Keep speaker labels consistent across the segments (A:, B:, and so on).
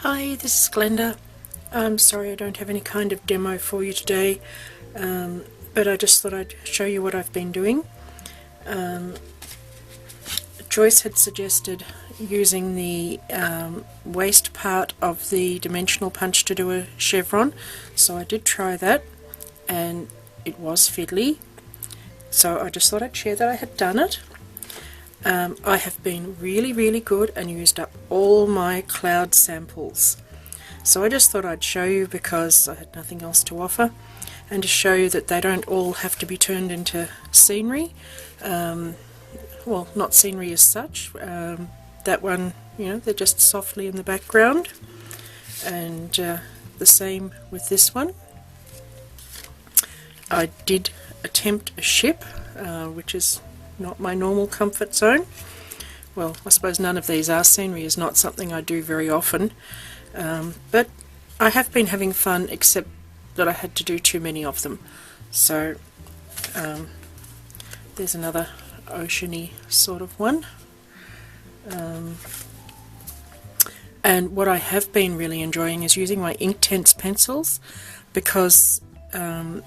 A: Hi, this is Glenda. I'm sorry I don't have any kind of demo for you today, but I just thought I'd show you what I've been doing. Joyce had suggested using the waist part of the dimensional punch to do a chevron, so I did try that and it was fiddly, so I just thought I'd share that I had done it. I have been really good and used up all my cloud samples, so I just thought I'd show you because I had nothing else to offer, and to show you that they don't all have to be turned into scenery. Well, not scenery as such. That one, you know, they're just softly in the background, and the same with this one. I did attempt a ship, which is not my normal comfort zone. Well, I suppose none of these are. Scenery is not something I do very often, but I have been having fun, except that I had to do too many of them. So there's another oceany sort of one. And what I have been really enjoying is using my Inktense pencils, because I'm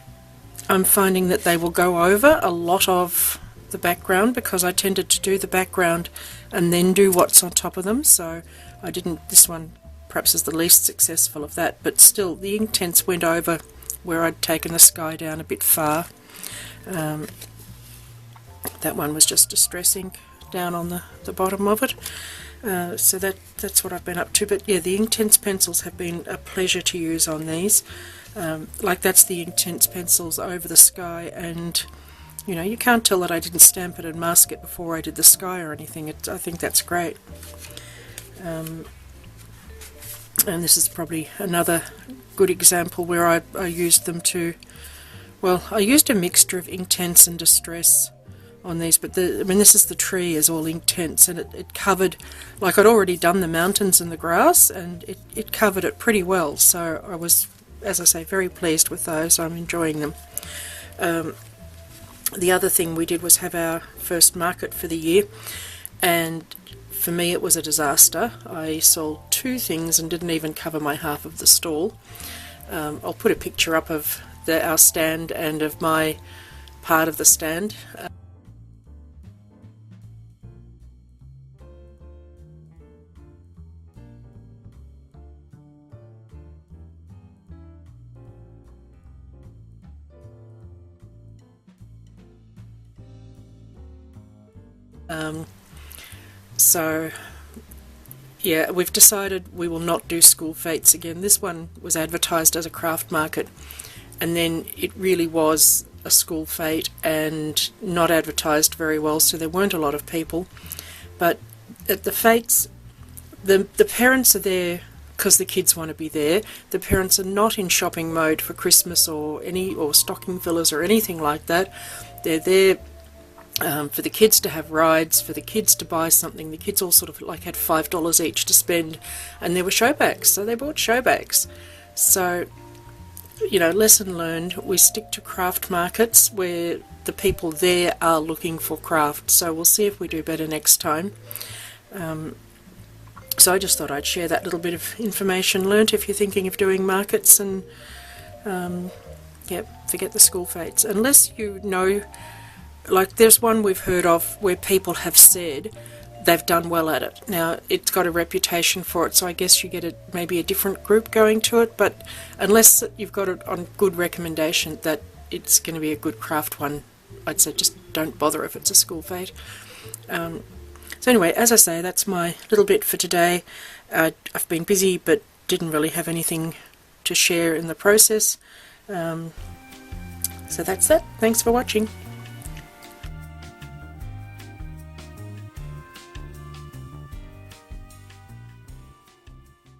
A: finding that they will go over a lot of the background, because I tended to do the background and then do what's on top of them, so I didn't. This one perhaps is the least successful of that, but still the Inktense went over where I'd taken the sky down a bit far. That one was just distress ink down on the bottom of it, so that's what I've been up to. But yeah, the Inktense pencils have been a pleasure to use on these. Like that's the Inktense pencils over the sky, and you know, you can't tell that I didn't stamp it and mask it before I did the sky or anything. I think that's great. And this is probably another good example where I used them to, well, I used a mixture of Inktense and distress on these, but I mean, this is the tree is all Inktense, and it covered, like I'd already done the mountains and the grass, and it covered it pretty well, so I was, as I say, very pleased with those. I'm enjoying them. The other thing we did was have our first market for the year, and for me it was a disaster. I sold 2 things and didn't even cover my half of the stall. I'll put a picture up of our stand and of my part of the stand. So yeah, we've decided we will not do school fetes again. This one was advertised as a craft market, and then it really was a school fete and not advertised very well, so there weren't a lot of people. But at the fetes, the parents are there because the kids want to be there. The parents are not in shopping mode for Christmas or stocking fillers or anything like that. They're there for the kids to have rides, for the kids to buy something. The kids all sort of like had $5 each to spend, and there were show bags, so they bought show bags. So, you know, lesson learned, we stick to craft markets where the people there are looking for craft, so we'll see if we do better next time. So I just thought I'd share that little bit of information learnt if you're thinking of doing markets, and yeah, forget the school fetes. Unless you know, like there's one we've heard of where people have said they've done well at it. Now, it's got a reputation for it, so I guess you get maybe a different group going to it, but unless you've got it on good recommendation that it's going to be a good craft one, I'd say just don't bother if it's a school fete. So anyway, as I say, that's my little bit for today. I've been busy but didn't really have anything to share in the process. So that's that. Thanks for watching.